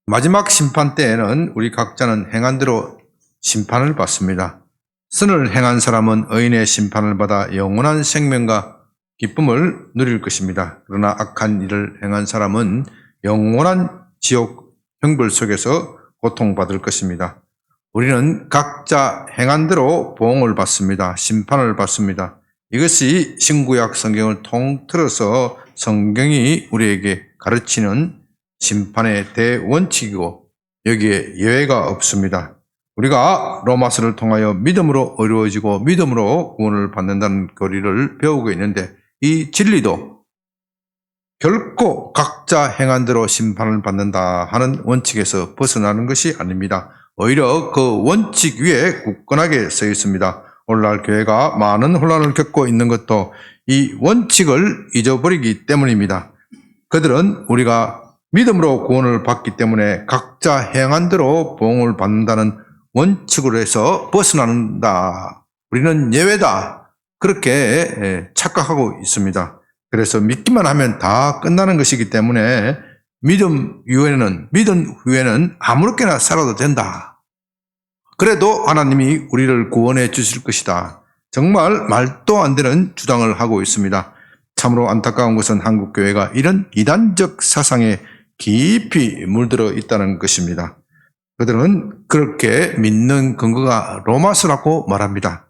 마지막 심판 때에는 우리 각자는 행한 대로 심판을 받습니다. 선을 행한 사람은 의인의 심판을 받아 영원한 생명과 기쁨을 누릴 것입니다. 그러나 악한 일을 행한 사람은 영원한 지옥 형벌 속에서 고통받을 것입니다. 우리는 각자 행한 대로 보응을 받습니다. 심판을 받습니다. 이것이 신구약 성경을 통틀어서 성경이 우리에게 가르치는 심판의 대원칙이고 여기에 예외가 없습니다. 우리가 로마서를 통하여 믿음으로 의로워지고 믿음으로 구원을 받는다는 교리를 배우고 있는데 이 진리도 결코 각자 행한 대로 심판을 받는다 하는 원칙에서 벗어나는 것이 아닙니다. 오히려 그 원칙 위에 굳건하게 서 있습니다. 오늘날 교회가 많은 혼란을 겪고 있는 것도 이 원칙을 잊어버리기 때문입니다. 그들은 우리가 믿음으로 구원을 받기 때문에 각자 행한 대로 보응을 받는다는 원칙으로 해서 벗어난다. 우리는 예외다. 그렇게 착각하고 있습니다. 그래서 믿기만 하면 다 끝나는 것이기 때문에 믿은 후에는 아무렇게나 살아도 된다. 그래도 하나님이 우리를 구원해 주실 것이다. 정말 말도 안 되는 주장을 하고 있습니다. 참으로 안타까운 것은 한국교회가 이런 이단적 사상에 깊이 물들어 있다는 것입니다. 그들은 그렇게 믿는 근거가 로마서라고 말합니다.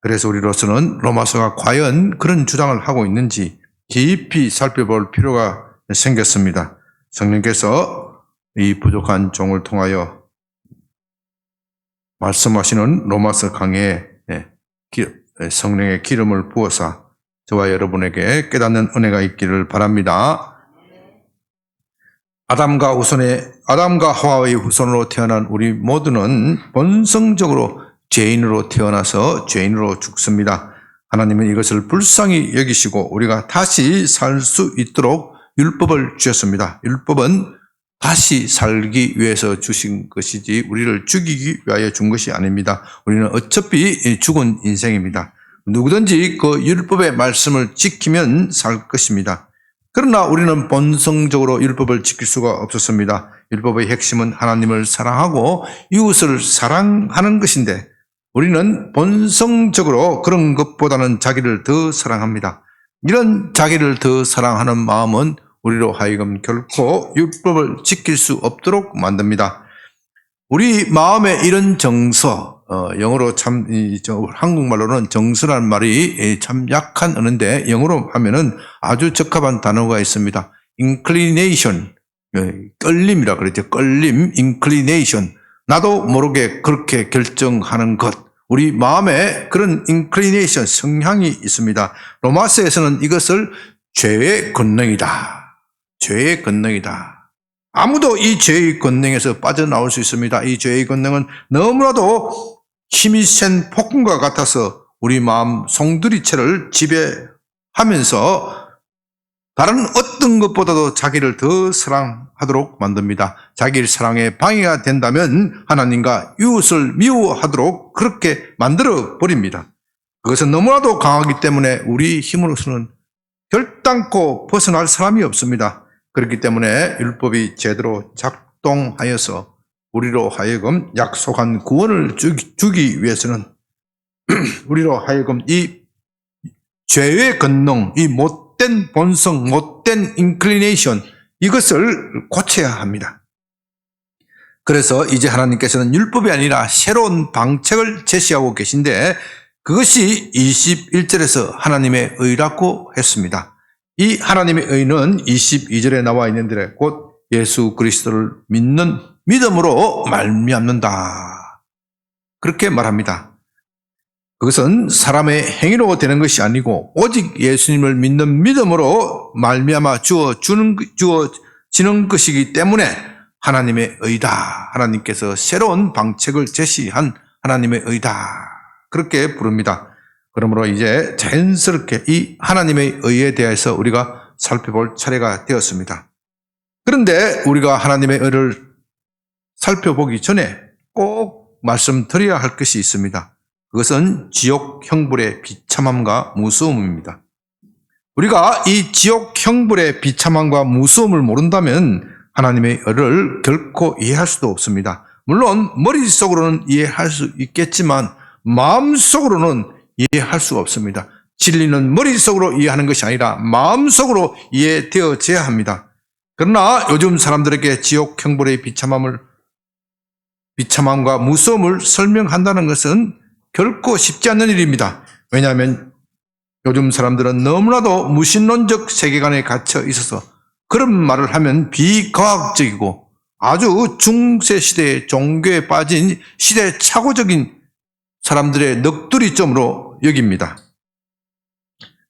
그래서 우리로서는 로마서가 과연 그런 주장을 하고 있는지 깊이 살펴볼 필요가 생겼습니다. 성령께서 이 부족한 종을 통하여 말씀하시는 로마서 강해에 성령의 기름을 부어서 저와 여러분에게 깨닫는 은혜가 있기를 바랍니다. 아담과 하와의 후손으로 태어난 우리 모두는 본성적으로 죄인으로 태어나서 죄인으로 죽습니다. 하나님은 이것을 불쌍히 여기시고 우리가 다시 살 수 있도록 율법을 주셨습니다. 율법은 다시 살기 위해서 주신 것이지 우리를 죽이기 위하여 준 것이 아닙니다. 우리는 어차피 죽은 인생입니다. 누구든지 그 율법의 말씀을 지키면 살 것입니다. 그러나 우리는 본성적으로 율법을 지킬 수가 없었습니다. 율법의 핵심은 하나님을 사랑하고 이웃을 사랑하는 것인데 우리는 본성적으로 그런 것보다는 자기를 더 사랑합니다. 이런 자기를 더 사랑하는 마음은 우리로 하여금 결코 율법을 지킬 수 없도록 만듭니다. 우리 마음에 이런 정서, 영어로 한국말로는 정서라는 말이 참 약한 언어인데 영어로 하면은 아주 적합한 단어가 있습니다. inclination, 끌림이라 그러죠. 끌림, inclination. 나도 모르게 그렇게 결정하는 것. 우리 마음에 그런 inclination, 성향이 있습니다. 로마서에서는 이것을 죄의 권능이다. 죄의 권능이다. 아무도 이 죄의 권능에서 빠져나올 수 있습니다. 이 죄의 권능은 너무나도 힘이 센 폭군과 같아서 우리 마음 송두리째를 지배하면서 다른 어떤 것보다도 자기를 더 사랑하도록 만듭니다. 자기의 사랑에 방해가 된다면 하나님과 이웃을 미워하도록 그렇게 만들어 버립니다. 그것은 너무나도 강하기 때문에 우리 힘으로서는 결단코 벗어날 사람이 없습니다. 그렇기 때문에 율법이 제대로 작동하여서 우리로 하여금 약속한 구원을 주기 위해서는 우리로 하여금 이 죄의 권능, 이 못된 본성, 못된 inclination 이것을 고쳐야 합니다. 그래서 이제 하나님께서는 율법이 아니라 새로운 방책을 제시하고 계신데 그것이 21절에서 하나님의 의라고 했습니다. 이 하나님의 의는 22절에 나와 있는 대로 곧 예수 그리스도를 믿는 믿음으로 말미암는다. 그렇게 말합니다. 그것은 사람의 행위로 되는 것이 아니고 오직 예수님을 믿는 믿음으로 말미암아 주어지는 것이기 때문에 하나님의 의다. 하나님께서 새로운 방책을 제시한 하나님의 의다. 그렇게 부릅니다. 그러므로 이제 자연스럽게 이 하나님의 의에 대해서 우리가 살펴볼 차례가 되었습니다. 그런데 우리가 하나님의 의를 살펴보기 전에 꼭 말씀드려야 할 것이 있습니다. 그것은 지옥 형벌의 비참함과 무서움입니다. 우리가 이 지옥 형벌의 비참함과 무서움을 모른다면 하나님의 의를 결코 이해할 수도 없습니다. 물론 머릿속으로는 이해할 수 있겠지만 마음속으로는 이해할 수가 없습니다. 진리는 머릿속으로 이해하는 것이 아니라 마음속으로 이해되어져야 합니다. 그러나 요즘 사람들에게 지옥 형벌의 비참함과 무서움을 설명한다는 것은 결코 쉽지 않는 일입니다. 왜냐하면 요즘 사람들은 너무나도 무신론적 세계관에 갇혀 있어서 그런 말을 하면 비과학적이고 아주 중세시대의 종교에 빠진 시대착오적인 사람들의 넋두리점으로 여깁니다.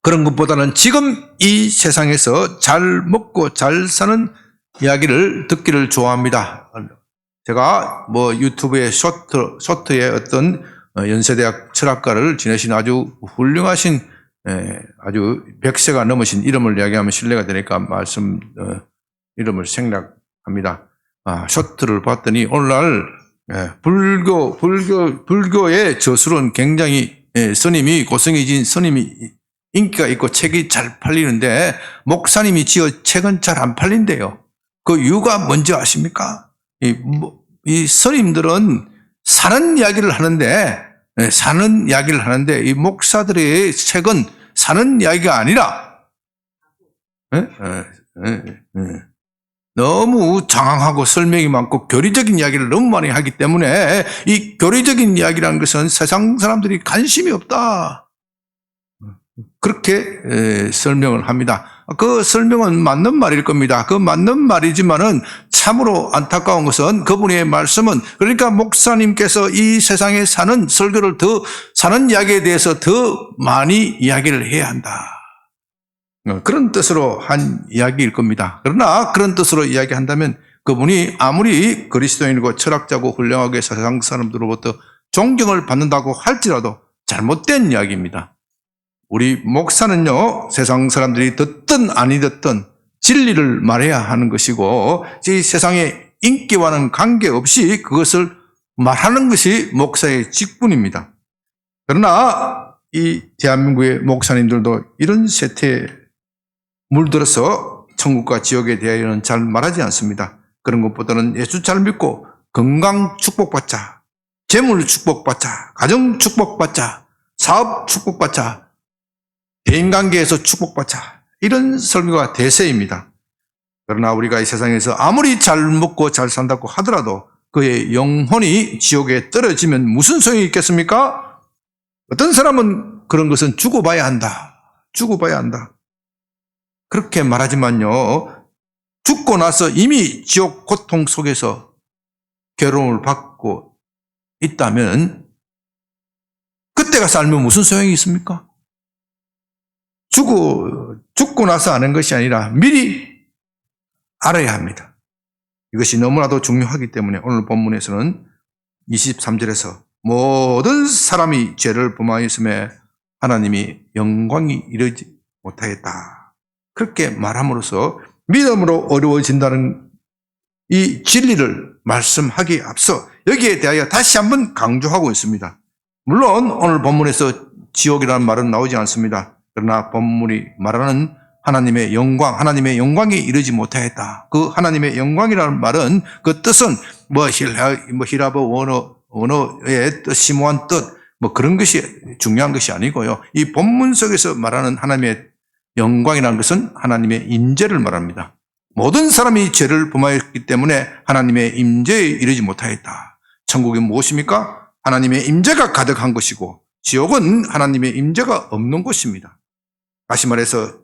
그런 것보다는 지금 이 세상에서 잘 먹고 잘 사는 이야기를 듣기를 좋아합니다. 제가 유튜브에 쇼트에 어떤 연세대학 철학가를 지내신 아주 훌륭하신 아주 100세가 넘으신 이름을 이야기하면 신뢰가 되니까 이름을 생략합니다. 쇼트를 봤더니 오늘날 불교의 저술은 굉장히 스님이 고성해진 스님이 인기가 있고 책이 잘 팔리는데 목사님이 지어 책은 잘 안 팔린대요. 그 이유가 뭔지 아십니까? 이 스님들은 사는 이야기를 하는데 이 목사들의 책은 사는 이야기가 아니라 너무 장황하고 설명이 많고 교리적인 이야기를 너무 많이 하기 때문에 이 교리적인 이야기라는 것은 세상 사람들이 관심이 없다. 그렇게 설명을 합니다. 그 설명은 맞는 말일 겁니다. 그 맞는 말이지만은 참으로 안타까운 것은 그분의 말씀은 그러니까 목사님께서 이 세상에 사는 설교를 사는 이야기에 대해서 더 많이 이야기를 해야 한다. 그런 뜻으로 한 이야기일 겁니다. 그러나 그런 뜻으로 이야기한다면 그분이 아무리 그리스도인이고 철학자고 훌륭하게 세상 사람들로부터 존경을 받는다고 할지라도 잘못된 이야기입니다. 우리 목사는요, 세상 사람들이 듣든 아니 듣든 진리를 말해야 하는 것이고 이 세상의 인기와는 관계없이 그것을 말하는 것이 목사의 직분입니다. 그러나 이 대한민국의 목사님들도 이런 세태에 물들어서 천국과 지옥에 대하여는 잘 말하지 않습니다. 그런 것보다는 예수 잘 믿고 건강 축복받자, 재물 축복받자, 가정 축복받자, 사업 축복받자, 대인관계에서 축복받자, 이런 설교가 대세입니다. 그러나 우리가 이 세상에서 아무리 잘 먹고 잘 산다고 하더라도 그의 영혼이 지옥에 떨어지면 무슨 소용이 있겠습니까? 어떤 사람은 그런 것은 죽어봐야 한다. 그렇게 말하지만요, 죽고 나서 이미 지옥 고통 속에서 괴로움을 받고 있다면 그때가 살면 무슨 소용이 있습니까? 죽고 나서 아는 것이 아니라 미리 알아야 합니다. 이것이 너무나도 중요하기 때문에 오늘 본문에서는 23절에서 모든 사람이 죄를 범하였음에 하나님이 영광이 이르지 못하였다. 그렇게 말함으로써 믿음으로 어려워진다는 이 진리를 말씀하기에 앞서 여기에 대하여 다시 한번 강조하고 있습니다. 물론 오늘 본문에서 지옥이라는 말은 나오지 않습니다. 그러나 본문이 말하는 하나님의 영광이 이르지 못하였다. 그 하나님의 영광이라는 말은 그 뜻은 히라브 언어의 뜻, 심오한 뜻, 그런 것이 중요한 것이 아니고요. 이 본문 속에서 말하는 하나님의 영광이라는 것은 하나님의 임재를 말합니다. 모든 사람이 죄를 범하였기 때문에 하나님의 임재에 이르지 못하였다. 천국이 무엇입니까? 하나님의 임재가 가득한 것이고 지옥은 하나님의 임재가 없는 곳입니다. 다시 말해서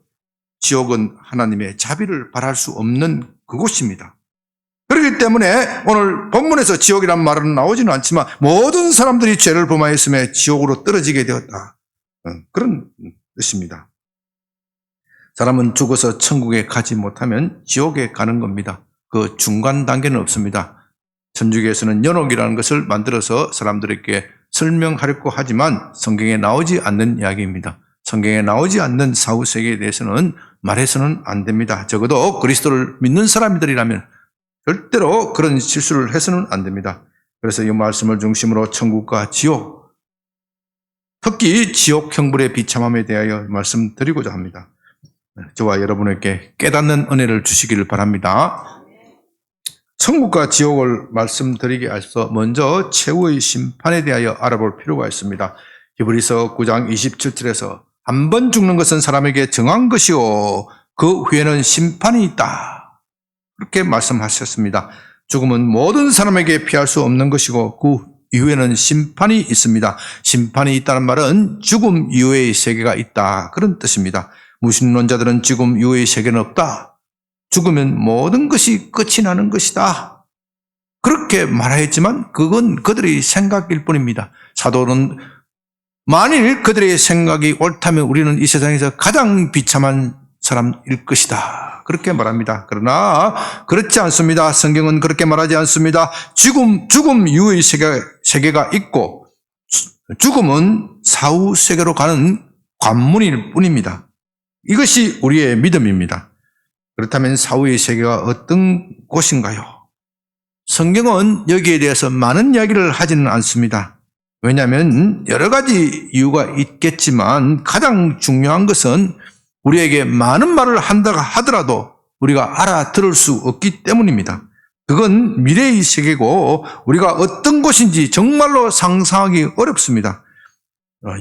지옥은 하나님의 자비를 바랄 수 없는 그곳입니다. 그렇기 때문에 오늘 본문에서 지옥이란 말은 나오지는 않지만 모든 사람들이 죄를 범하였음에 지옥으로 떨어지게 되었다. 그런 뜻입니다. 사람은 죽어서 천국에 가지 못하면 지옥에 가는 겁니다. 그 중간 단계는 없습니다. 천주교에서는 연옥이라는 것을 만들어서 사람들에게 설명하려고 하지만 성경에 나오지 않는 이야기입니다. 성경에 나오지 않는 사후세계에 대해서는 말해서는 안 됩니다. 적어도 그리스도를 믿는 사람들이라면 절대로 그런 실수를 해서는 안 됩니다. 그래서 이 말씀을 중심으로 천국과 지옥, 특히 지옥 형벌의 비참함에 대하여 말씀드리고자 합니다. 저와 여러분에게 깨닫는 은혜를 주시기를 바랍니다. 천국과 지옥을 말씀드리기 앞서 먼저 최후의 심판에 대하여 알아볼 필요가 있습니다. 히브리서 9장 27절에서 한 번 죽는 것은 사람에게 정한 것이요 그 후에는 심판이 있다. 그렇게 말씀하셨습니다. 죽음은 모든 사람에게 피할 수 없는 것이고 그 이후에는 심판이 있습니다. 심판이 있다는 말은 죽음 이후의 세계가 있다. 그런 뜻입니다. 무신론자들은 죽음 이후의 세계는 없다. 죽으면 모든 것이 끝이 나는 것이다. 그렇게 말하였지만 그건 그들의 생각일 뿐입니다. 사도는 만일 그들의 생각이 옳다면 우리는 이 세상에서 가장 비참한 사람일 것이다. 그렇게 말합니다. 그러나 그렇지 않습니다. 성경은 그렇게 말하지 않습니다. 죽음 이후의 세계가 있고 죽음은 사후 세계로 가는 관문일 뿐입니다. 이것이 우리의 믿음입니다. 그렇다면 사후의 세계가 어떤 곳인가요? 성경은 여기에 대해서 많은 이야기를 하지는 않습니다. 왜냐하면 여러 가지 이유가 있겠지만 가장 중요한 것은 우리에게 많은 말을 한다고 하더라도 우리가 알아들을 수 없기 때문입니다. 그건 미래의 세계고 우리가 어떤 곳인지 정말로 상상하기 어렵습니다.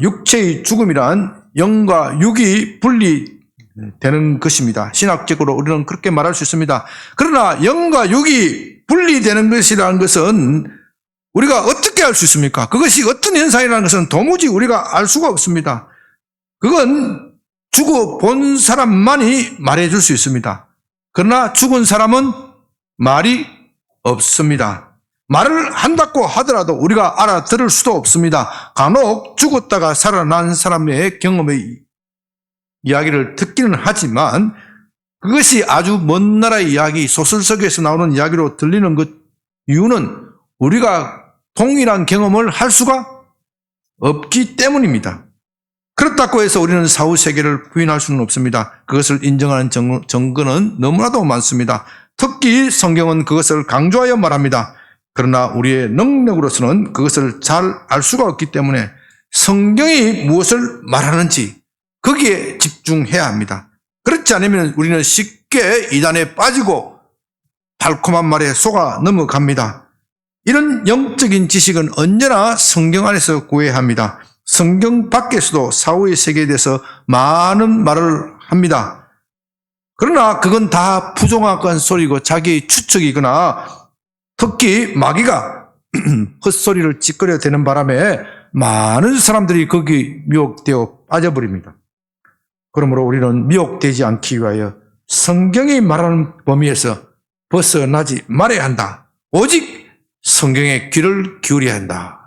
육체의 죽음이란 영과 육이 분리되는 것입니다. 신학적으로 우리는 그렇게 말할 수 있습니다. 그러나 영과 육이 분리되는 것이라는 것은 우리가 어떻게 알 수 있습니까? 그것이 어떤 현상이라는 것은 도무지 우리가 알 수가 없습니다. 그건 죽어 본 사람만이 말해줄 수 있습니다. 그러나 죽은 사람은 말이 없습니다. 말을 한다고 하더라도 우리가 알아들을 수도 없습니다. 간혹 죽었다가 살아난 사람의 경험의 이야기를 듣기는 하지만 그것이 아주 먼 나라의 이야기, 소설 속에서 나오는 이야기로 들리는 것 이유는 우리가 동일한 경험을 할 수가 없기 때문입니다. 그렇다고 해서 우리는 사후 세계를 부인할 수는 없습니다. 그것을 인정하는 증거는 너무나도 많습니다. 특히 성경은 그것을 강조하여 말합니다. 그러나 우리의 능력으로서는 그것을 잘 알 수가 없기 때문에 성경이 무엇을 말하는지 거기에 집중해야 합니다. 그렇지 않으면 우리는 쉽게 이단에 빠지고 달콤한 말에 속아 넘어갑니다. 이런 영적인 지식은 언제나 성경 안에서 구해야 합니다. 성경 밖에서도 사후의 세계에 대해서 많은 말을 합니다. 그러나 그건 다 부정확한 소리고 자기의 추측이거나 특히 마귀가 헛소리를 찌꺼려 대는 바람에 많은 사람들이 거기 미혹되어 빠져버립니다. 그러므로 우리는 미혹되지 않기 위하여 성경이 말하는 범위에서 벗어나지 말아야 한다. 오직 성경에 귀를 기울여야 한다.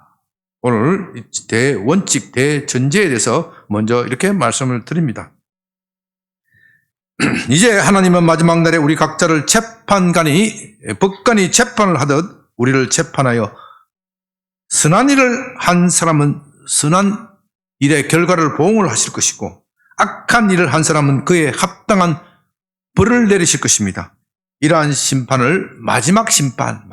오늘 대원칙, 대전제에 대해서 먼저 이렇게 말씀을 드립니다. 이제 하나님은 마지막 날에 우리 각자를 법관이 재판을 하듯 우리를 재판하여 선한 일을 한 사람은 선한 일의 결과를 보응을 하실 것이고 악한 일을 한 사람은 그에 합당한 벌을 내리실 것입니다. 이러한 심판을 마지막 심판,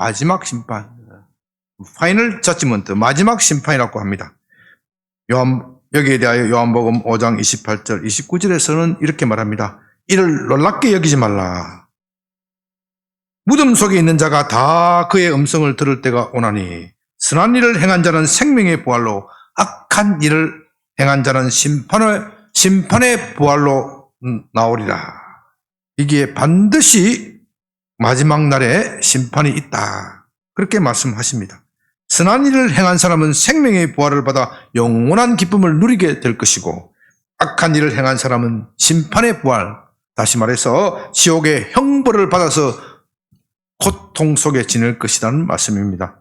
파이널 저지먼트, 마지막 심판이라고 합니다. 여기에 대하여 요한복음 5장 28절, 29절에서는 이렇게 말합니다. 이를 놀랍게 여기지 말라. 무덤 속에 있는 자가 다 그의 음성을 들을 때가 오나니 선한 일을 행한 자는 생명의 부활로 악한 일을 행한 자는 심판의 부활로 나오리라. 이게 반드시 마지막 날에 심판이 있다. 그렇게 말씀하십니다. 선한 일을 행한 사람은 생명의 부활을 받아 영원한 기쁨을 누리게 될 것이고 악한 일을 행한 사람은 심판의 부활, 다시 말해서 지옥의 형벌을 받아서 고통 속에 지낼 것이라는 말씀입니다.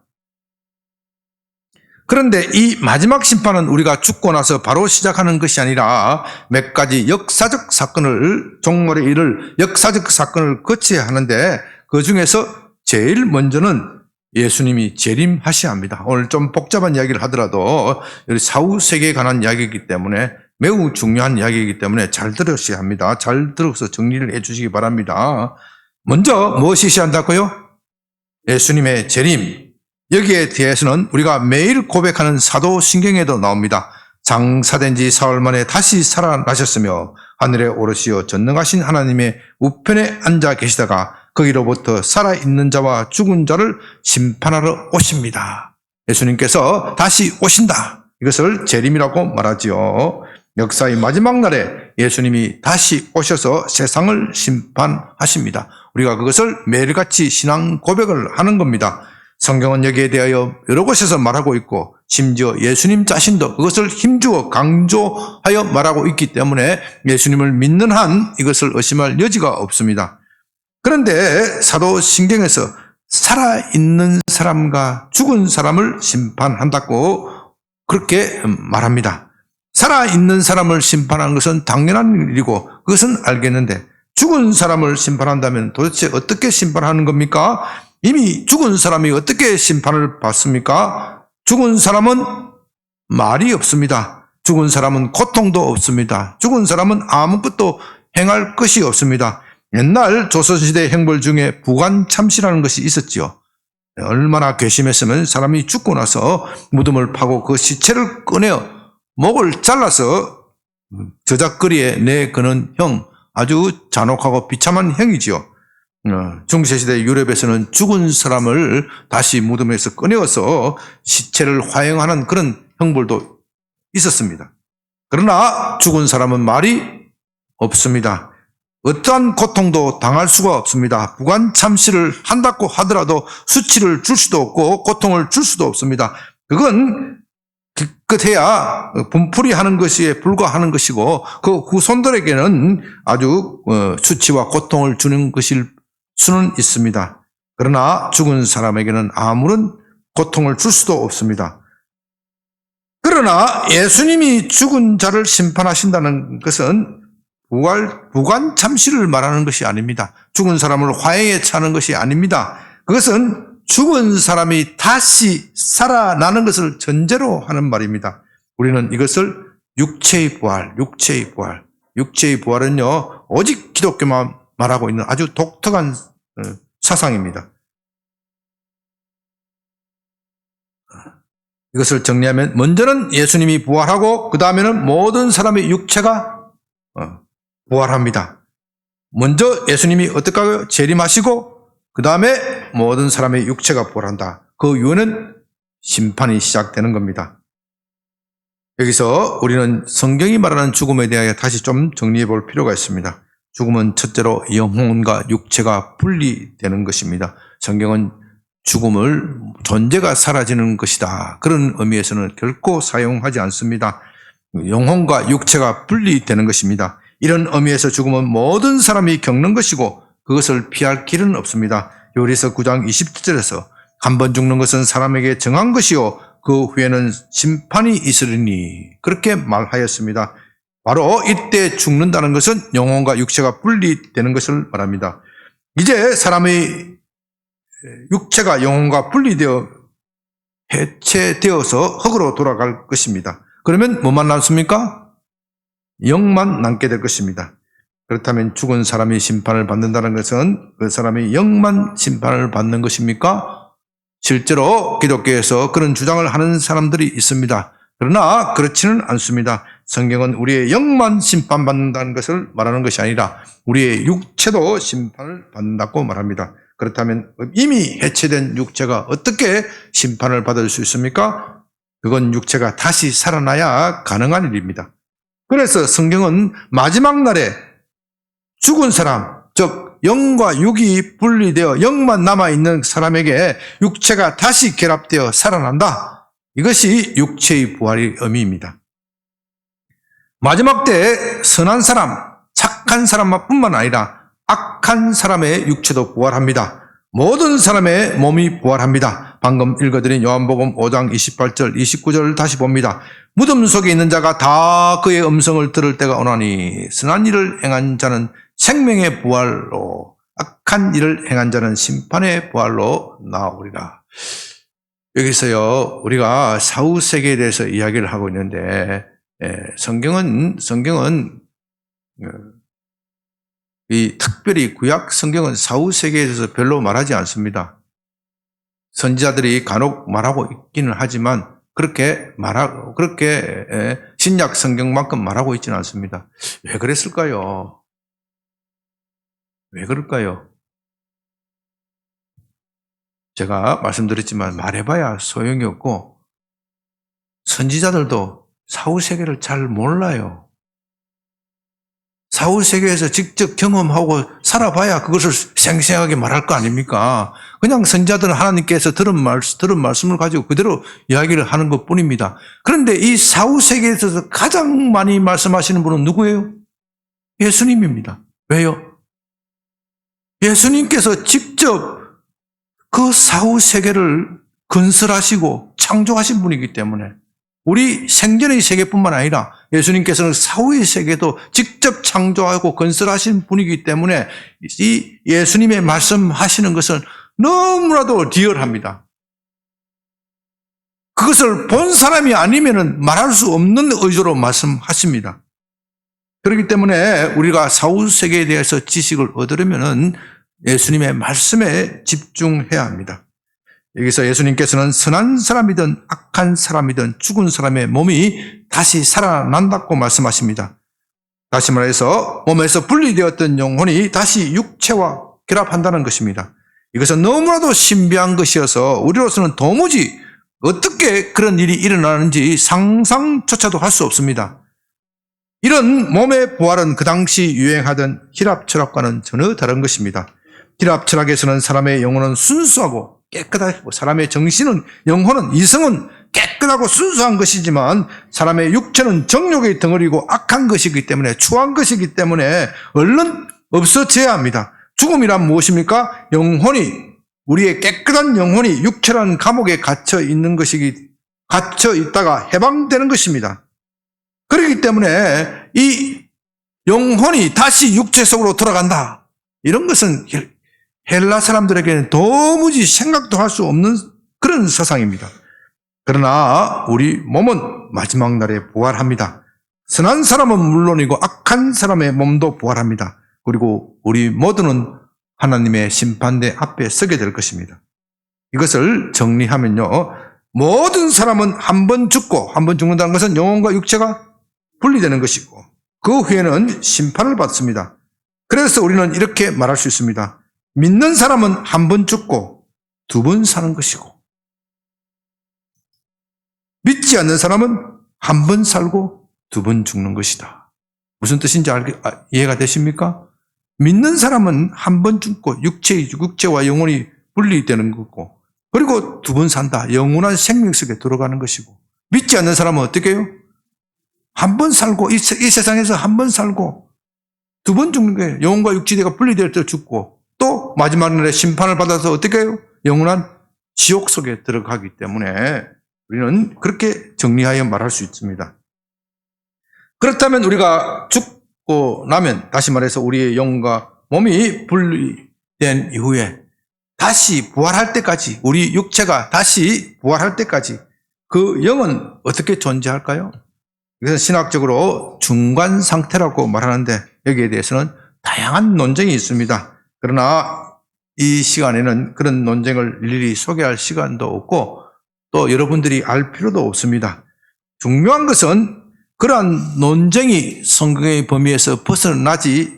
그런데 이 마지막 심판은 우리가 죽고 나서 바로 시작하는 것이 아니라 몇 가지 역사적 사건을, 종말의 일을 역사적 사건을 거쳐야 하는데 그 중에서 제일 먼저는 예수님이 재림하셔야 합니다. 오늘 좀 복잡한 이야기를 하더라도 사후 세계에 관한 이야기이기 때문에 매우 중요한 이야기이기 때문에 잘 들으셔야 합니다. 잘 들어서 정리를 해 주시기 바랍니다. 먼저 무엇이 있어야 한다고요? 예수님의 재림. 여기에 대해서는 우리가 매일 고백하는 사도신경에도 나옵니다. 장사된 지 사흘 만에 다시 살아나셨으며 하늘에 오르시어 전능하신 하나님의 우편에 앉아 계시다가 거기로부터 살아있는 자와 죽은 자를 심판하러 오십니다. 예수님께서 다시 오신다. 이것을 재림이라고 말하지요. 역사의 마지막 날에 예수님이 다시 오셔서 세상을 심판하십니다. 우리가 그것을 매일같이 신앙 고백을 하는 겁니다. 성경은 여기에 대하여 여러 곳에서 말하고 있고 심지어 예수님 자신도 그것을 힘주어 강조하여 말하고 있기 때문에 예수님을 믿는 한 이것을 의심할 여지가 없습니다. 그런데 사도신경에서 살아있는 사람과 죽은 사람을 심판한다고 그렇게 말합니다. 살아있는 사람을 심판하는 것은 당연한 일이고 그것은 알겠는데 죽은 사람을 심판한다면 도대체 어떻게 심판하는 겁니까? 이미 죽은 사람이 어떻게 심판을 받습니까? 죽은 사람은 말이 없습니다. 죽은 사람은 고통도 없습니다. 죽은 사람은 아무것도 행할 것이 없습니다. 옛날 조선시대 형벌 중에 부관참시라는 것이 있었지요. 얼마나 괘씸했으면 사람이 죽고 나서 무덤을 파고 그 시체를 꺼내어 목을 잘라서 저작거리에 내거는 형, 아주 잔혹하고 비참한 형이지요. 중세시대 유럽에서는 죽은 사람을 다시 무덤에서 꺼내어서 시체를 화형하는 그런 형벌도 있었습니다. 그러나 죽은 사람은 말이 없습니다. 어떠한 고통도 당할 수가 없습니다. 부관참시를 한다고 하더라도 수치를 줄 수도 없고 고통을 줄 수도 없습니다. 그건 기껏해야 분풀이 하는 것에 불과하는 것이고 그 후손들에게는 아주 수치와 고통을 주는 것일 수는 있습니다. 그러나 죽은 사람에게는 아무런 고통을 줄 수도 없습니다. 그러나 예수님이 죽은 자를 심판하신다는 것은 부관참시를 말하는 것이 아닙니다. 죽은 사람을 화해에 차는 것이 아닙니다. 그것은 죽은 사람이 다시 살아나는 것을 전제로 하는 말입니다. 우리는 이것을 육체의 부활은요, 오직 기독교만 말하고 있는 아주 독특한 사상입니다. 이것을 정리하면 먼저는 예수님이 부활하고 그 다음에는 모든 사람의 육체가 부활합니다. 먼저 예수님이 어떻게 하고요? 재림하시고 그 다음에 모든 사람의 육체가 부활한다. 그 이후에는 심판이 시작되는 겁니다. 여기서 우리는 성경이 말하는 죽음에 대하여 다시 좀 정리해 볼 필요가 있습니다. 죽음은 첫째로 영혼과 육체가 분리되는 것입니다. 성경은 죽음을 존재가 사라지는 것이다. 그런 의미에서는 결코 사용하지 않습니다. 영혼과 육체가 분리되는 것입니다. 이런 의미에서 죽음은 모든 사람이 겪는 것이고 그것을 피할 길은 없습니다. 요리서 9장 20절에서 한 번 죽는 것은 사람에게 정한 것이요 그 후에는 심판이 있으리니 그렇게 말하였습니다. 바로 이때 죽는다는 것은 영혼과 육체가 분리되는 것을 말합니다. 이제 사람의 육체가 영혼과 분리되어 해체되어서 흙으로 돌아갈 것입니다. 그러면 뭐만 남습니까? 영만 남게 될 것입니다. 그렇다면 죽은 사람이 심판을 받는다는 것은 그 사람이 영만 심판을 받는 것입니까? 실제로 기독교에서 그런 주장을 하는 사람들이 있습니다. 그러나 그렇지는 않습니다. 성경은 우리의 영만 심판받는다는 것을 말하는 것이 아니라 우리의 육체도 심판을 받는다고 말합니다. 그렇다면 이미 해체된 육체가 어떻게 심판을 받을 수 있습니까? 그건 육체가 다시 살아나야 가능한 일입니다. 그래서 성경은 마지막 날에 죽은 사람, 즉 영과 육이 분리되어 영만 남아있는 사람에게 육체가 다시 결합되어 살아난다. 이것이 육체의 부활의 의미입니다. 마지막 때 선한 사람, 착한 사람뿐만 아니라 악한 사람의 육체도 부활합니다. 모든 사람의 몸이 부활합니다. 방금 읽어드린 요한복음 5장 28절, 29절을 다시 봅니다. 무덤 속에 있는 자가 다 그의 음성을 들을 때가 오나니 선한 일을 행한 자는 생명의 부활로 악한 일을 행한 자는 심판의 부활로 나오리라. 여기서요 우리가 사후세계에 대해서 이야기를 하고 있는데 성경은 특별히 구약 성경은 사후세계에 대해서 별로 말하지 않습니다. 선지자들이 간혹 말하고 있기는 하지만 그렇게 신약 성경만큼 말하고 있지는 않습니다. 왜 그랬을까요? 왜 그럴까요? 제가 말씀드렸지만 말해봐야 소용이 없고 선지자들도 사후세계를 잘 몰라요. 사후세계에서 직접 경험하고 살아봐야 그것을 생생하게 말할 거 아닙니까? 그냥 선지자들은 하나님께서 들은 말씀을 가지고 그대로 이야기를 하는 것 뿐입니다. 그런데 이 사후세계에서 가장 많이 말씀하시는 분은 누구예요? 예수님입니다. 왜요? 예수님께서 직접 그 사후세계를 건설하시고 창조하신 분이기 때문에 우리 생전의 세계뿐만 아니라 예수님께서는 사후의 세계도 직접 창조하고 건설하신 분이기 때문에 이 예수님의 말씀하시는 것은 너무나도 리얼합니다. 그것을 본 사람이 아니면 말할 수 없는 의도로 말씀하십니다. 그렇기 때문에 우리가 사후세계에 대해서 지식을 얻으려면 예수님의 말씀에 집중해야 합니다. 여기서 예수님께서는 선한 사람이든 악한 사람이든 죽은 사람의 몸이 다시 살아난다고 말씀하십니다. 다시 말해서 몸에서 분리되었던 영혼이 다시 육체와 결합한다는 것입니다. 이것은 너무나도 신비한 것이어서 우리로서는 도무지 어떻게 그런 일이 일어나는지 상상조차도 할 수 없습니다. 이런 몸의 부활은 그 당시 유행하던 히랍 철학과는 전혀 다른 것입니다. 히랍 철학에서는 사람의 영혼은 순수하고 깨끗하고 사람의 정신은, 영혼은, 이성은 깨끗하고 순수한 것이지만 사람의 육체는 정욕의 덩어리고 악한 것이기 때문에, 추한 것이기 때문에 얼른 없어져야 합니다. 죽음이란 무엇입니까? 영혼이, 우리의 깨끗한 영혼이 육체라는 감옥에 갇혀 있다가 해방되는 것입니다. 그렇기 때문에 이 영혼이 다시 육체 속으로 돌아간다. 이런 것은 헬라 사람들에게는 도무지 생각도 할 수 없는 그런 사상입니다. 그러나 우리 몸은 마지막 날에 부활합니다. 선한 사람은 물론이고 악한 사람의 몸도 부활합니다. 그리고 우리 모두는 하나님의 심판대 앞에 서게 될 것입니다. 이것을 정리하면요, 모든 사람은 한 번 죽고, 한 번 죽는다는 것은 영혼과 육체가 분리되는 것이고 그 후에는 심판을 받습니다. 그래서 우리는 이렇게 말할 수 있습니다. 믿는 사람은 한 번 죽고 두 번 사는 것이고 믿지 않는 사람은 한 번 살고 두 번 죽는 것이다. 무슨 뜻인지 이해가 되십니까? 믿는 사람은 한 번 죽고 육체와 영혼이 분리되는 거고 그리고 두 번 산다. 영원한 생명 속에 들어가는 것이고 믿지 않는 사람은 어떻게 해요? 한 번 살고 이 세상에서 한 번 살고 두 번 죽는 거예요. 영혼과 육체가 분리될 때 죽고 또 마지막 날에 심판을 받아서 어떻게 해요? 영원한 지옥 속에 들어가기 때문에 우리는 그렇게 정리하여 말할 수 있습니다. 그렇다면 우리가 죽고 나면 다시 말해서 우리의 영과 몸이 분리된 이후에 다시 부활할 때까지 우리 육체가 다시 부활할 때까지 그 영은 어떻게 존재할까요? 이것은 신학적으로 중간 상태라고 말하는데 여기에 대해서는 다양한 논쟁이 있습니다. 그러나 이 시간에는 그런 논쟁을 일일이 소개할 시간도 없고 또 여러분들이 알 필요도 없습니다. 중요한 것은 그러한 논쟁이 성경의 범위에서 벗어나서는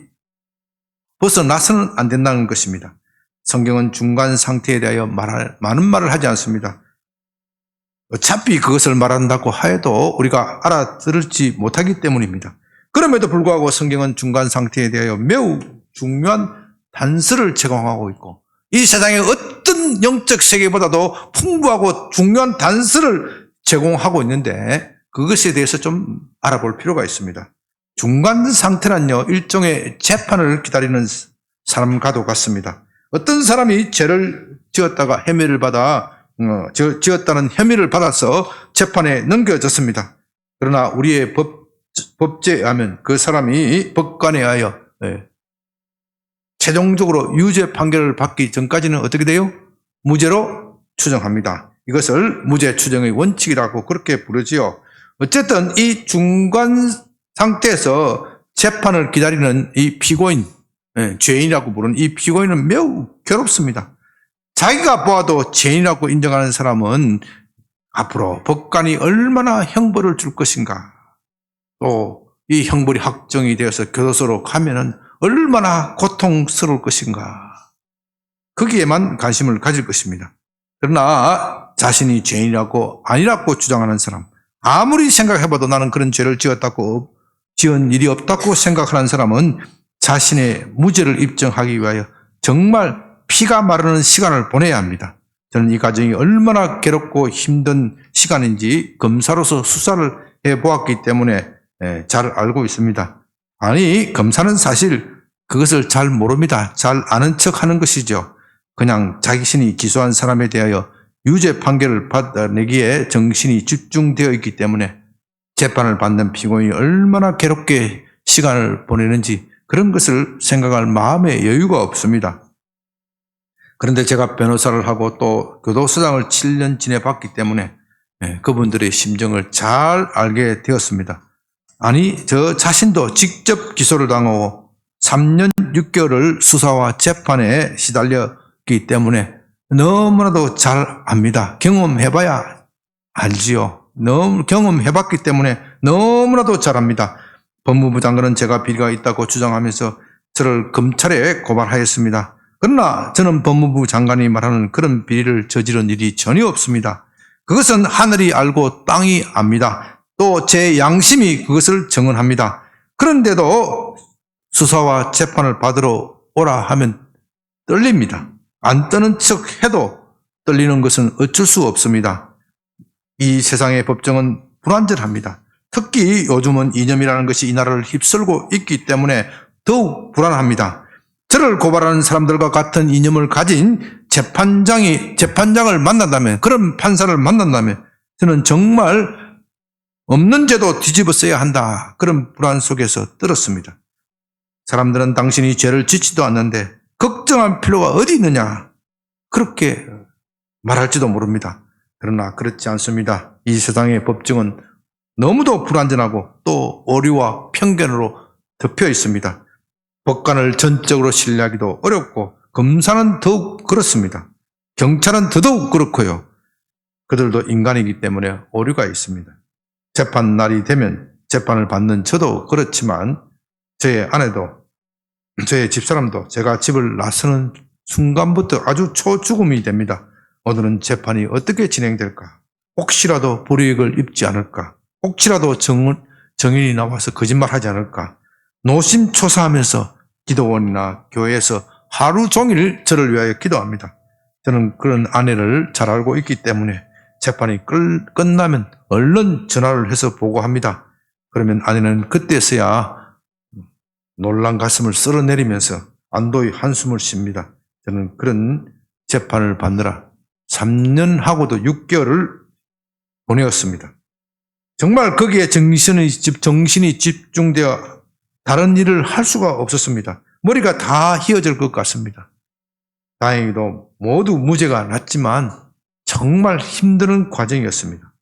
안 된다는 것입니다. 성경은 중간 상태에 대하여 많은 말을 하지 않습니다. 어차피 그것을 말한다고 해도 우리가 알아들을지 못하기 때문입니다. 그럼에도 불구하고 성경은 중간 상태에 대하여 매우 중요한 단서를 제공하고 있고 이 세상의 어떤 영적 세계보다도 풍부하고 중요한 단서를 제공하고 있는데 그것에 대해서 좀 알아볼 필요가 있습니다. 중간 상태란요, 일종의 재판을 기다리는 사람과도 같습니다. 어떤 사람이 죄를 지었다가 지었다는 혐의를 받아서 재판에 넘겨졌습니다. 그러나 우리의 법제에 하면 그 사람이 법관에 의하여 최종적으로 유죄 판결을 받기 전까지는 어떻게 돼요? 무죄로 추정합니다. 이것을 무죄 추정의 원칙이라고 그렇게 부르지요. 어쨌든 이 중간 상태에서 재판을 기다리는 이 피고인, 죄인이라고 부르는 이 피고인은 매우 괴롭습니다. 자기가 보아도 죄인이라고 인정하는 사람은 앞으로 법관이 얼마나 형벌을 줄 것인가, 또 이 형벌이 확정이 되어서 교도소로 가면은 얼마나 고통스러울 것인가, 거기에만 관심을 가질 것입니다. 그러나 자신이 죄인이라고 아니라고 주장하는 사람, 아무리 생각해봐도 나는 그런 죄를 지은 일이 없다고 생각하는 사람은 자신의 무죄를 입증하기 위하여 정말 피가 마르는 시간을 보내야 합니다. 저는 이 과정이 얼마나 괴롭고 힘든 시간인지 검사로서 수사를 해보았기 때문에 잘 알고 있습니다. 아니, 검사는 사실 그것을 잘 모릅니다. 잘 아는 척 하는 것이죠. 그냥 자신이 기소한 사람에 대하여 유죄 판결을 받아내기에 정신이 집중되어 있기 때문에 재판을 받는 피고인이 얼마나 괴롭게 시간을 보내는지 그런 것을 생각할 마음의 여유가 없습니다. 그런데 제가 변호사를 하고 또 교도소장을 7년 지내봤기 때문에 그분들의 심정을 잘 알게 되었습니다. 아니, 저 자신도 직접 기소를 당하고 3년 6개월을 수사와 재판에 시달렸기 때문에 너무나도 잘 압니다. 경험해봐야 알지요. 너무 경험해봤기 때문에 너무나도 잘 압니다. 법무부 장관은 제가 비리가 있다고 주장하면서 저를 검찰에 고발하였습니다. 그러나 저는 법무부 장관이 말하는 그런 비리를 저지른 일이 전혀 없습니다. 그것은 하늘이 알고 땅이 압니다. 또 제 양심이 그것을 증언합니다. 그런데도 수사와 재판을 받으러 오라 하면 떨립니다. 안 떠는 척 해도 떨리는 것은 어쩔 수 없습니다. 이 세상의 법정은 불완전합니다. 특히 요즘은 이념이라는 것이 이 나라를 휩쓸고 있기 때문에 더욱 불안합니다. 저를 고발하는 사람들과 같은 이념을 가진 재판장을 만난다면, 그런 판사를 만난다면 저는 정말 없는 죄도 뒤집어 써야 한다. 그런 불안 속에서 떨었습니다. 사람들은 당신이 죄를 짓지도 않는데 걱정할 필요가 어디 있느냐, 그렇게 말할지도 모릅니다. 그러나 그렇지 않습니다. 이 세상의 법정은 너무도 불완전하고 또 오류와 편견으로 덮여 있습니다. 법관을 전적으로 신뢰하기도 어렵고 검사는 더욱 그렇습니다. 경찰은 더더욱 그렇고요. 그들도 인간이기 때문에 오류가 있습니다. 재판 날이 되면 재판을 받는 저도 그렇지만 저의 아내도 저의 집사람도 제가 집을 나서는 순간부터 아주 초죽음이 됩니다. 오늘은 재판이 어떻게 진행될까? 혹시라도 불이익을 입지 않을까? 혹시라도 정인이 나와서 거짓말하지 않을까? 노심초사하면서 기도원이나 교회에서 하루 종일 저를 위하여 기도합니다. 저는 그런 아내를 잘 알고 있기 때문에 재판이 끝나면 얼른 전화를 해서 보고합니다. 그러면 아내는 그때서야 놀란 가슴을 쓸어내리면서 안도의 한숨을 쉽니다. 저는 그런 재판을 받느라 3년하고도 6개월을 보내었습니다. 정말 거기에 정신이 집중되어 다른 일을 할 수가 없었습니다. 머리가 다 휘어질 것 같습니다. 다행히도 모두 무죄가 났지만 정말 힘든 과정이었습니다.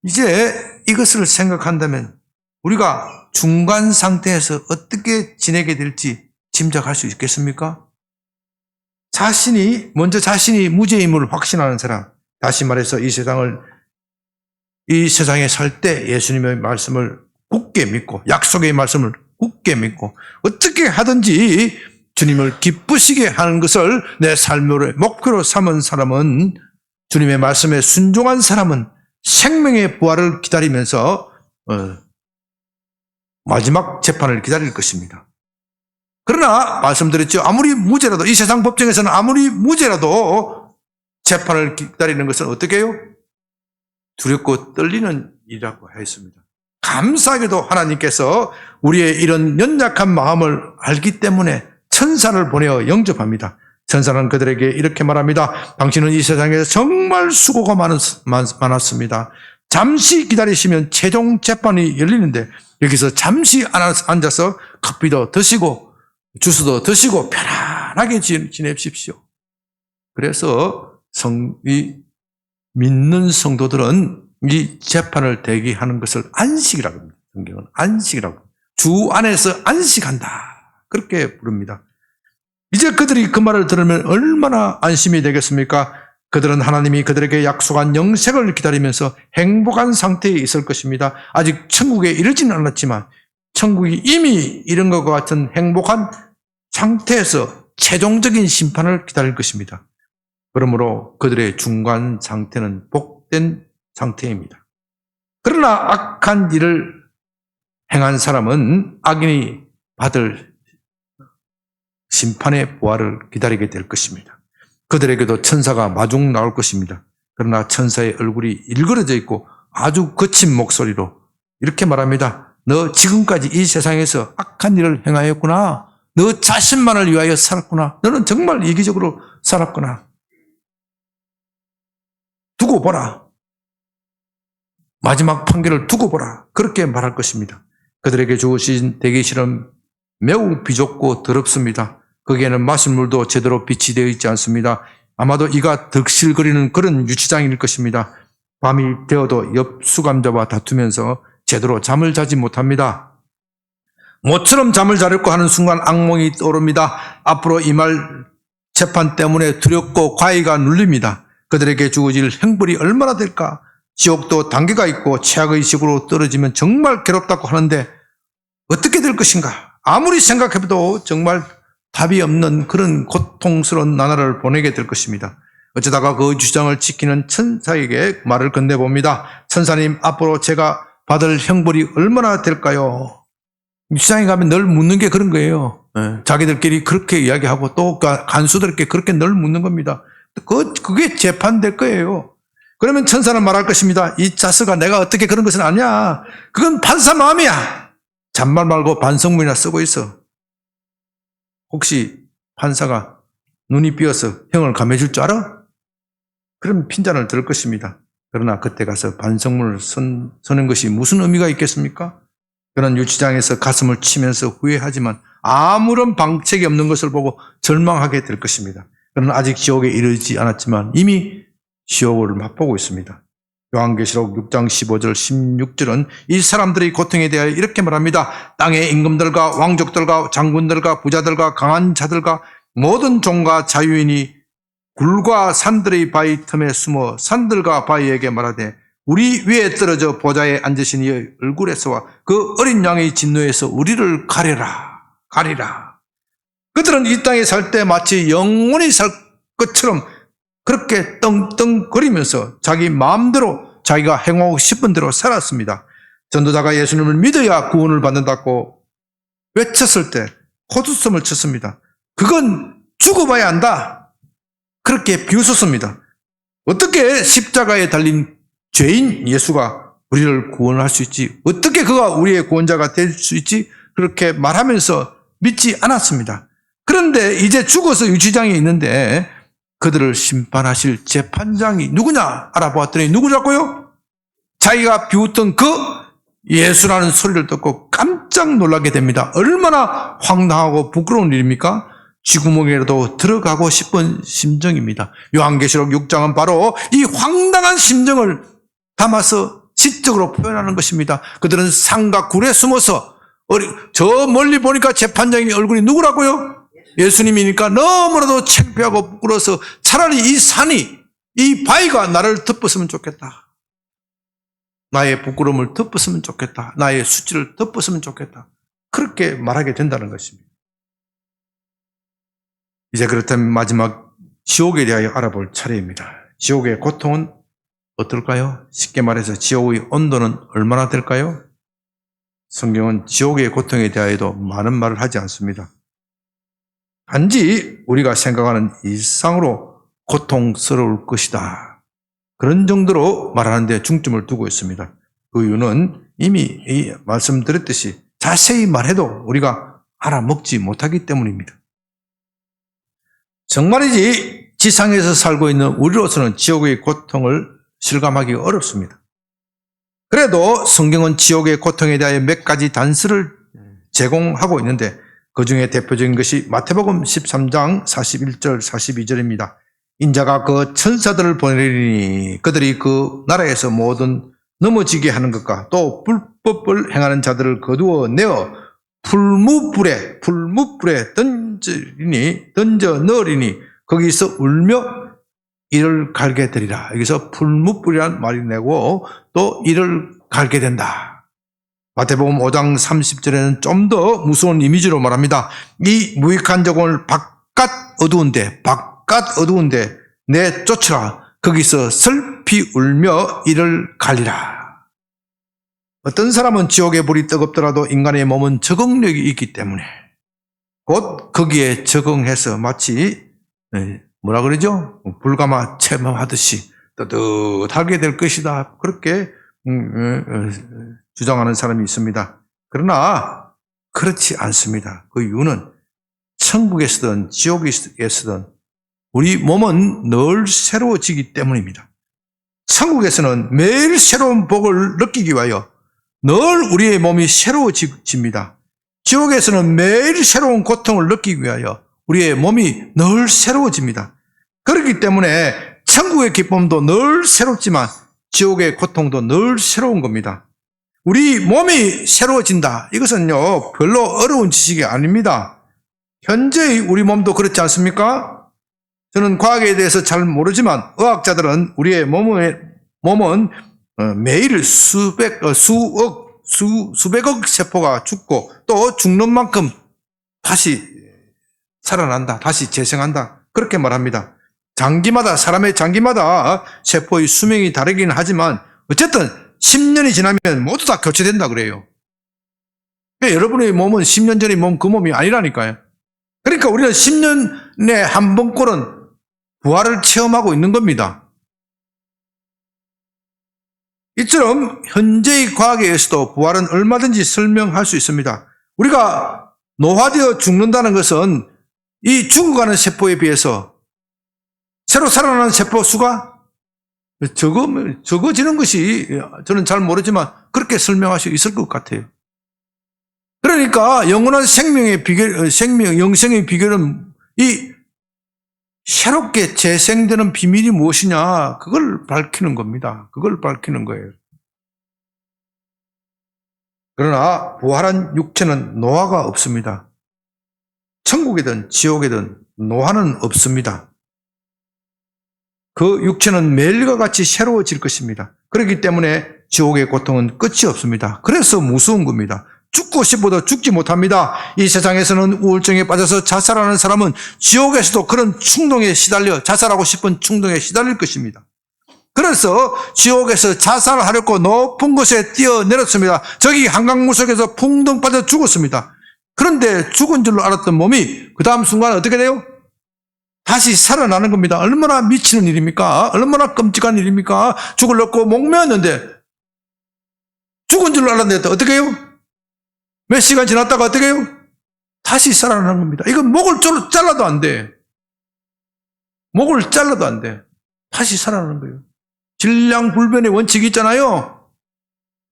이제 이것을 생각한다면 우리가 중간 상태에서 어떻게 지내게 될지 짐작할 수 있겠습니까? 먼저 자신이 무죄임을 확신하는 사람, 다시 말해서 이 세상에 살 때 예수님의 말씀을 굳게 믿고, 약속의 말씀을 굳게 믿고, 어떻게 하든지 주님을 기쁘시게 하는 것을 내 삶의 목표로 삼은 사람은, 주님의 말씀에 순종한 사람은 생명의 부활을 기다리면서 마지막 재판을 기다릴 것입니다. 그러나 말씀드렸죠. 아무리 무죄라도, 이 세상 법정에서는 아무리 무죄라도 재판을 기다리는 것은 어떻게 해요? 두렵고 떨리는 일이라고 했습니다. 감사하게도 하나님께서 우리의 이런 연약한 마음을 알기 때문에 천사를 보내어 영접합니다. 천사는 그들에게 이렇게 말합니다. 당신은 이 세상에서 정말 수고가 많았습니다. 잠시 기다리시면 최종 재판이 열리는데 여기서 잠시 앉아서 커피도 드시고 주스도 드시고 편안하게 지내십시오. 그래서 믿는 성도들은 이 재판을 대기하는 것을 안식이라고 합니다. 성경은 안식이라고 합니다. 주 안에서 안식한다, 그렇게 부릅니다. 이제 그들이 그 말을 들으면 얼마나 안심이 되겠습니까? 그들은 하나님이 그들에게 약속한 영생을 기다리면서 행복한 상태에 있을 것입니다. 아직 천국에 이르지는 않았지만 천국이 이미 이른 것과 같은 행복한 상태에서 최종적인 심판을 기다릴 것입니다. 그러므로 그들의 중간 상태는 복된 상태입니다. 그러나 악한 일을 행한 사람은 악인이 받을 심판의 보화를 기다리게 될 것입니다. 그들에게도 천사가 마중 나올 것입니다. 그러나 천사의 얼굴이 일그러져 있고 아주 거친 목소리로 이렇게 말합니다. 너 지금까지 이 세상에서 악한 일을 행하였구나. 너 자신만을 위하여 살았구나. 너는 정말 이기적으로 살았구나. 두고 보라. 마지막 판결을 두고 보라. 그렇게 말할 것입니다. 그들에게 주어진 대기실은 매우 비좁고 더럽습니다. 거기에는 마실 물도 제대로 비치되어 있지 않습니다. 아마도 이가 득실거리는 그런 유치장일 것입니다. 밤이 되어도 옆 수감자와 다투면서 제대로 잠을 자지 못합니다. 모처럼 잠을 자려고 하는 순간 악몽이 떠오릅니다. 앞으로 이 말 재판 때문에 두렵고 과의가 눌립니다. 그들에게 주어질 형벌이 얼마나 될까? 지옥도 단계가 있고 최악의 지옥으로 떨어지면 정말 괴롭다고 하는데 어떻게 될 것인가? 아무리 생각해도 정말 답이 없는 그런 고통스러운 나날을 보내게 될 것입니다. 어쩌다가 그 주장을 지키는 천사에게 말을 건네봅니다. 천사님, 앞으로 제가 받을 형벌이 얼마나 될까요? 주장에 가면 늘 묻는 게 그런 거예요. 자기들끼리 그렇게 이야기하고 또 간수들께 그렇게 늘 묻는 겁니다. 그게 재판될 거예요. 그러면 천사는 말할 것입니다. 이 자스가 내가 어떻게 그런 것은 아니야. 그건 판사 마음이야. 잔말 말고 반성문이나 쓰고 있어. 혹시 판사가 눈이 삐어서 형을 감해줄 줄 알아? 그럼 핀잔을 들 것입니다. 그러나 그때 가서 반성문을 쓰는 것이 무슨 의미가 있겠습니까? 그런 유치장에서 가슴을 치면서 후회하지만 아무런 방책이 없는 것을 보고 절망하게 될 것입니다. 그러나 아직 지옥에 이르지 않았지만 이미 지옥을 맛보고 있습니다. 요한계시록 6장 15절 16절은 이 사람들의 고통에 대하여 이렇게 말합니다. 땅의 임금들과 왕족들과 장군들과 부자들과 강한 자들과 모든 종과 자유인이 굴과 산들의 바위 틈에 숨어 산들과 바위에게 말하되 우리 위에 떨어져 보좌에 앉으신 이의 얼굴에서와 그 어린 양의 진노에서 우리를 가리라. 그들은 이 땅에 살 때 마치 영원히 살 것처럼 그렇게 떵떵거리면서 자기 마음대로 자기가 행하고 싶은 대로 살았습니다. 전도자가 예수님을 믿어야 구원을 받는다고 외쳤을 때 호두섬을 쳤습니다. 그건 죽어봐야 한다. 그렇게 비웃었습니다. 어떻게 십자가에 달린 죄인 예수가 우리를 구원할 수 있지? 어떻게 그가 우리의 구원자가 될 수 있지? 그렇게 말하면서 믿지 않았습니다. 그런데 이제 죽어서 유치장에 있는데 그들을 심판하실 재판장이 누구냐 알아보았더니 누구냐고요? 자기가 비웃던 그 예수라는 소리를 듣고 깜짝 놀라게 됩니다. 얼마나 황당하고 부끄러운 일입니까? 쥐구멍에라도 들어가고 싶은 심정입니다. 요한계시록 6장은 바로 이 황당한 심정을 담아서 시적으로 표현하는 것입니다. 그들은 산과 굴에 숨어서 저 멀리 보니까 재판장의 얼굴이 누구라고요? 예수님이니까 너무나도 창피하고 부끄러워서 차라리 이 산이 이 바위가 나를 덮었으면 좋겠다. 나의 부끄러움을 덮었으면 좋겠다. 나의 수치를 덮었으면 좋겠다. 그렇게 말하게 된다는 것입니다. 이제 그렇다면 마지막 지옥에 대하여 알아볼 차례입니다. 지옥의 고통은 어떨까요? 쉽게 말해서 지옥의 온도는 얼마나 될까요? 성경은 지옥의 고통에 대하여도 많은 말을 하지 않습니다. 단지 우리가 생각하는 일상으로 고통스러울 것이다. 그런 정도로 말하는 데 중점을 두고 있습니다. 그 이유는 이미 말씀드렸듯이 자세히 말해도 우리가 알아먹지 못하기 때문입니다. 정말이지 지상에서 살고 있는 우리로서는 지옥의 고통을 실감하기 어렵습니다. 그래도 성경은 지옥의 고통에 대하여 몇 가지 단서를 제공하고 있는데 그 중에 대표적인 것이 마태복음 13장 41절 42절입니다. 인자가 그 천사들을 보내리니 그들이 그 나라에서 모든 넘어지게 하는 것과 또 불법을 행하는 자들을 거두어 내어 풀무불에 던져 넣으리니 거기서 울며 이를 갈게 되리라. 여기서 풀무불이라는 말이 내고 또 이를 갈게 된다. 마태복음 5장 30절에는 좀 더 무서운 이미지로 말합니다. 이 무익한 적을 바깥 어두운데 내쫓으라. 거기서 슬피 울며 이를 갈리라. 어떤 사람은 지옥의 불이 뜨겁더라도 인간의 몸은 적응력이 있기 때문에 곧 거기에 적응해서 마치 뭐라 그러죠? 불가마 체험하듯이 뜨뜻하게 될 것이다. 그렇게 주장하는 사람이 있습니다. 그러나 그렇지 않습니다. 그 이유는 천국에서든 지옥에서든 우리 몸은 늘 새로워지기 때문입니다. 천국에서는 매일 새로운 복을 느끼기 위하여 늘 우리의 몸이 새로워집니다. 지옥에서는 매일 새로운 고통을 느끼기 위하여 우리의 몸이 늘 새로워집니다. 그렇기 때문에 천국의 기쁨도 늘 새롭지만 지옥의 고통도 늘 새로운 겁니다. 우리 몸이 새로워진다. 이것은요, 별로 어려운 지식이 아닙니다. 현재의 우리 몸도 그렇지 않습니까? 저는 과학에 대해서 잘 모르지만 의학자들은 우리의 몸은 매일 수백억 세포가 죽고 또 죽는 만큼 다시 살아난다. 다시 재생한다. 그렇게 말합니다. 사람의 장기마다 세포의 수명이 다르긴 하지만 어쨌든 10년이 지나면 모두 다 교체된다 그래요. 그러니까 여러분의 몸은 10년 전의 몸, 그 몸이 아니라니까요. 그러니까 우리는 10년에 한 번꼴은 부활을 체험하고 있는 겁니다. 이처럼 현재의 과학에 의해서도 부활은 얼마든지 설명할 수 있습니다. 우리가 노화되어 죽는다는 것은 이 죽어가는 세포에 비해서 새로 살아나는 세포 수가 적어지는 것이 저는 잘 모르지만 그렇게 설명할 수 있을 것 같아요. 그러니까 영원한 생명의 영생의 비결은 이 새롭게 재생되는 비밀이 무엇이냐, 그걸 밝히는 겁니다. 그걸 밝히는 거예요. 그러나 부활한 육체는 노화가 없습니다. 천국이든 지옥이든 노화는 없습니다. 그 육체는 매일과 같이 새로워질 것입니다. 그렇기 때문에 지옥의 고통은 끝이 없습니다. 그래서 무서운 겁니다. 죽고 싶어도 죽지 못합니다. 이 세상에서는 우울증에 빠져서 자살하는 사람은 지옥에서도 그런 충동에 시달려 자살하고 싶은 충동에 시달릴 것입니다. 그래서 지옥에서 자살하려고 높은 곳에 뛰어내렸습니다. 저기 한강물속에서 풍덩 빠져 죽었습니다. 그런데 죽은 줄로 알았던 몸이 그 다음 순간 어떻게 돼요? 다시 살아나는 겁니다. 얼마나 미치는 일입니까? 얼마나 끔찍한 일입니까? 죽을 넣고 목매었는데 죽은 줄로 알았는데 어떻게 해요? 몇 시간 지났다가 어떻게 해요? 다시 살아나는 겁니다. 이건 목을 잘라도 안 돼. 목을 잘라도 안 돼. 다시 살아나는 거예요. 질량불변의 원칙이 있잖아요.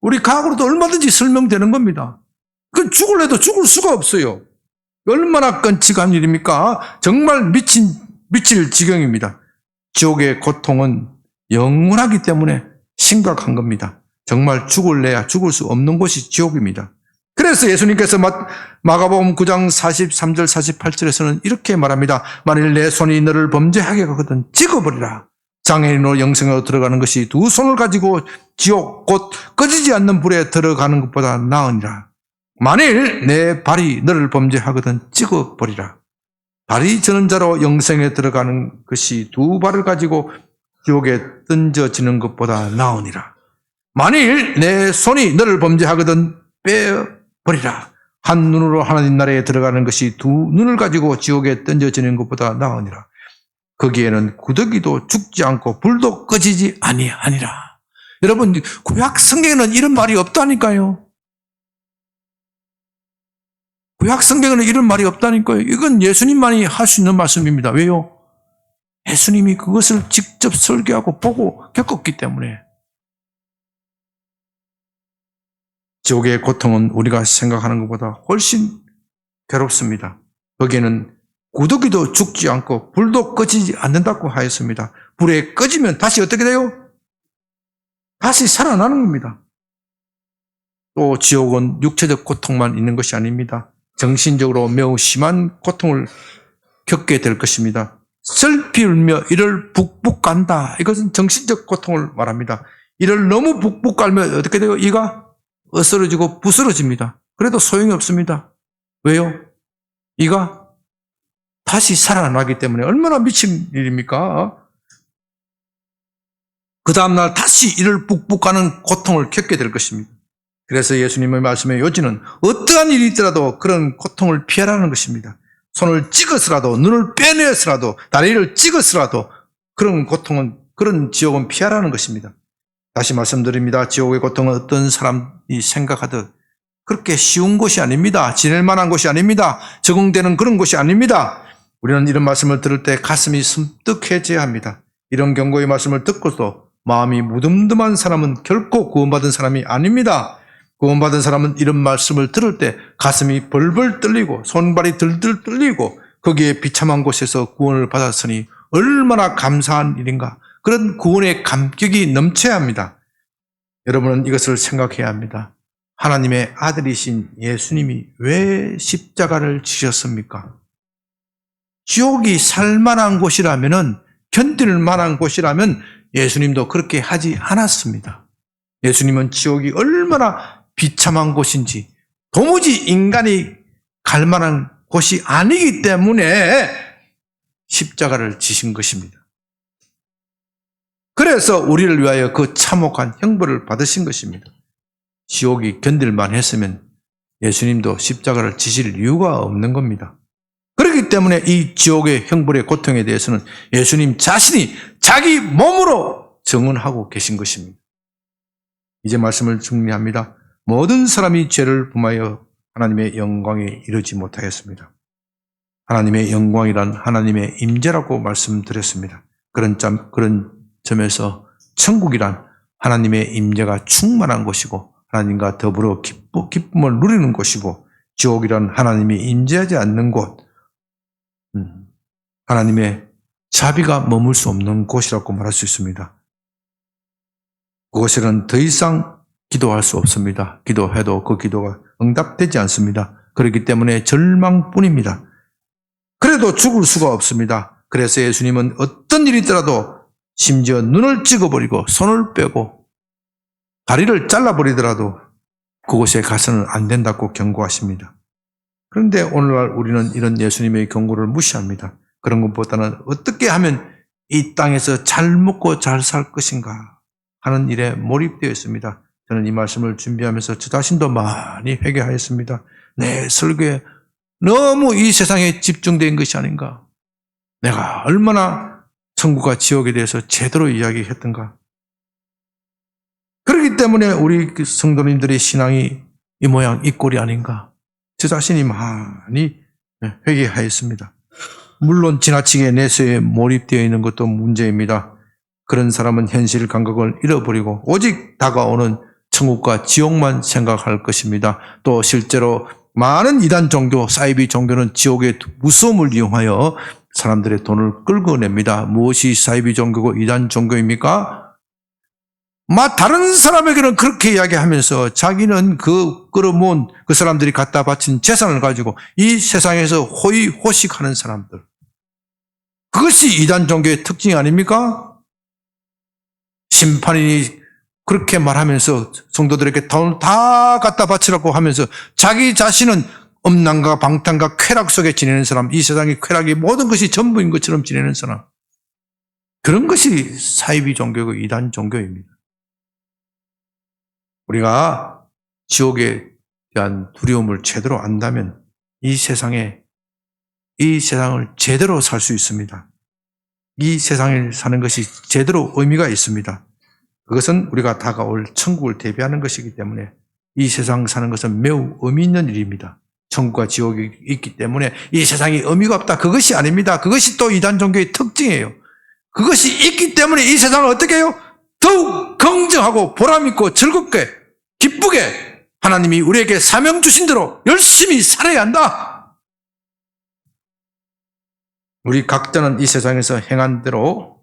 우리 과학으로도 얼마든지 설명되는 겁니다. 그건 죽을래도 죽을 수가 없어요. 얼마나 끔찍한 일입니까? 정말 미칠 지경입니다. 지옥의 고통은 영원하기 때문에 심각한 겁니다. 정말 죽을래야 죽을 수 없는 곳이 지옥입니다. 그래서 예수님께서 마가복음 9장 43절 48절에서는 이렇게 말합니다. 만일 내 손이 너를 범죄하게 하거든 찍어버리라. 장애인으로 영생으로 들어가는 것이 두 손을 가지고 지옥 곧 꺼지지 않는 불에 들어가는 것보다 나으니라. 만일 내 발이 너를 범죄하거든 찍어버리라. 발이 저는 자로 영생에 들어가는 것이 두 발을 가지고 지옥에 던져지는 것보다 나으니라. 만일 내 손이 너를 범죄하거든 빼버리라. 한 눈으로 하나님 나라에 들어가는 것이 두 눈을 가지고 지옥에 던져지는 것보다 나으니라. 거기에는 구더기도 죽지 않고 불도 꺼지지 아니하니라. 여러분, 구약 성경에는 이런 말이 없다니까요. 구약 성경에는 이런 말이 없다니까요. 이건 예수님만이 할 수 있는 말씀입니다. 왜요? 예수님이 그것을 직접 설교하고 보고 겪었기 때문에. 지옥의 고통은 우리가 생각하는 것보다 훨씬 괴롭습니다. 거기에는 구더기도 죽지 않고 불도 꺼지지 않는다고 하였습니다. 불에 꺼지면 다시 어떻게 돼요? 다시 살아나는 겁니다. 또 지옥은 육체적 고통만 있는 것이 아닙니다. 정신적으로 매우 심한 고통을 겪게 될 것입니다. 슬피 울며 이를 북북 간다. 이것은 정신적 고통을 말합니다. 이를 너무 북북 갈면 어떻게 돼요? 이가 어스러지고 부스러집니다. 그래도 소용이 없습니다. 왜요? 이가 다시 살아나기 때문에. 얼마나 미친 일입니까? 그 다음날 다시 이를 북북 가는 고통을 겪게 될 것입니다. 그래서 예수님의 말씀의 요지는 어떠한 일이 있더라도 그런 고통을 피하라는 것입니다. 손을 찍어서라도, 눈을 빼내서라도, 다리를 찍어서라도 그런 고통은, 그런 지옥은 피하라는 것입니다. 다시 말씀드립니다. 지옥의 고통은 어떤 사람이 생각하듯 그렇게 쉬운 곳이 아닙니다. 지낼 만한 곳이 아닙니다. 적응되는 그런 곳이 아닙니다. 우리는 이런 말씀을 들을 때 가슴이 섬뜩해져야 합니다. 이런 경고의 말씀을 듣고도 마음이 무덤덤한 사람은 결코 구원받은 사람이 아닙니다. 구원받은 사람은 이런 말씀을 들을 때 가슴이 벌벌 떨리고 손발이 들들 떨리고 거기에 비참한 곳에서 구원을 받았으니 얼마나 감사한 일인가. 그런 구원의 감격이 넘쳐야 합니다. 여러분은 이것을 생각해야 합니다. 하나님의 아들이신 예수님이 왜 십자가를 지셨습니까? 지옥이 살만한 곳이라면은, 견딜 만한 곳이라면 예수님도 그렇게 하지 않았습니다. 예수님은 지옥이 얼마나 비참한 곳인지, 도무지 인간이 갈 만한 곳이 아니기 때문에 십자가를 지신 것입니다. 그래서 우리를 위하여 그 참혹한 형벌을 받으신 것입니다. 지옥이 견딜만 했으면 예수님도 십자가를 지실 이유가 없는 겁니다. 그렇기 때문에 이 지옥의 형벌의 고통에 대해서는 예수님 자신이 자기 몸으로 증언하고 계신 것입니다. 이제 말씀을 정리합니다. 모든 사람이 죄를 범하여 하나님의 영광에 이르지 못하였습니다. 하나님의 영광이란 하나님의 임재라고 말씀드렸습니다. 그런 점에서 천국이란 하나님의 임재가 충만한 곳이고 하나님과 더불어 기쁨을 누리는 곳이고, 지옥이란 하나님이 임재하지 않는 곳, 하나님의 자비가 머물 수 없는 곳이라고 말할 수 있습니다. 그곳에는 더 이상 기도할 수 없습니다. 기도해도 그 기도가 응답되지 않습니다. 그렇기 때문에 절망뿐입니다. 그래도 죽을 수가 없습니다. 그래서 예수님은 어떤 일이 있더라도 심지어 눈을 찍어버리고 손을 빼고 다리를 잘라버리더라도 그곳에 가서는 안 된다고 경고하십니다. 그런데 오늘날 우리는 이런 예수님의 경고를 무시합니다. 그런 것보다는 어떻게 하면 이 땅에서 잘 먹고 잘 살 것인가 하는 일에 몰입되어 있습니다. 저는 이 말씀을 준비하면서 저 자신도 많이 회개하였습니다. 내 설교에 너무 이 세상에 집중된 것이 아닌가. 내가 얼마나 천국과 지옥에 대해서 제대로 이야기했던가. 그렇기 때문에 우리 성도님들의 신앙이 이 모양 이 꼴이 아닌가. 저 자신이 많이 회개하였습니다. 물론 지나치게 내세에 몰입되어 있는 것도 문제입니다. 그런 사람은 현실 감각을 잃어버리고 오직 다가오는 천국과 지옥만 생각할 것입니다. 또 실제로 많은 이단 종교, 사이비 종교는 지옥의 무서움을 이용하여 사람들의 돈을 끌어냅니다. 무엇이 사이비 종교고 이단 종교입니까? 다른 사람에게는 그렇게 이야기하면서 자기는 그 끌어모은 그 사람들이 갖다 바친 재산을 가지고 이 세상에서 호의호식하는 사람들. 그것이 이단 종교의 특징이 아닙니까? 심판인이 그렇게 말하면서 성도들에게 돈을 다 갖다 바치라고 하면서 자기 자신은 음란과 방탕과 쾌락 속에 지내는 사람, 이 세상의 쾌락이 모든 것이 전부인 것처럼 지내는 사람. 그런 것이 사이비 종교고 이단 종교입니다. 우리가 지옥에 대한 두려움을 제대로 안다면 이 세상을 제대로 살 수 있습니다. 이 세상을 사는 것이 제대로 의미가 있습니다. 그것은 우리가 다가올 천국을 대비하는 것이기 때문에 이 세상 사는 것은 매우 의미 있는 일입니다. 천국과 지옥이 있기 때문에 이 세상이 의미가 없다. 그것이 아닙니다. 그것이 또 이단 종교의 특징이에요. 그것이 있기 때문에 이 세상을 어떻게 해요? 더욱 긍정하고 보람있고 즐겁게 기쁘게 하나님이 우리에게 사명 주신 대로 열심히 살아야 한다. 우리 각자는 이 세상에서 행한 대로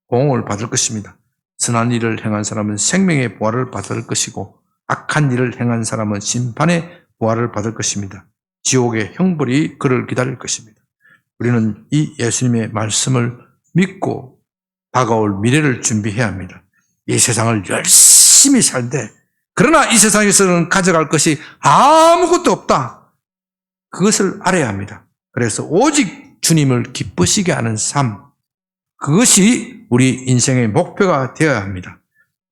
공을 받을 것입니다. 선한 일을 행한 사람은 생명의 보화를 받을 것이고 악한 일을 행한 사람은 심판의 보화를 받을 것입니다. 지옥의 형벌이 그를 기다릴 것입니다. 우리는 이 예수님의 말씀을 믿고 다가올 미래를 준비해야 합니다. 이 세상을 열심히 살되 그러나 이 세상에서는 가져갈 것이 아무것도 없다. 그것을 알아야 합니다. 그래서 오직 주님을 기쁘시게 하는 삶, 그것이 우리 인생의 목표가 되어야 합니다.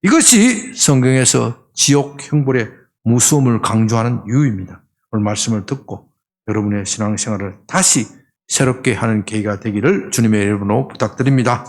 이것이 성경에서 지옥 형벌의 무서움을 강조하는 이유입니다. 오늘 말씀을 듣고 여러분의 신앙생활을 다시 새롭게 하는 계기가 되기를 주님의 이름으로 부탁드립니다.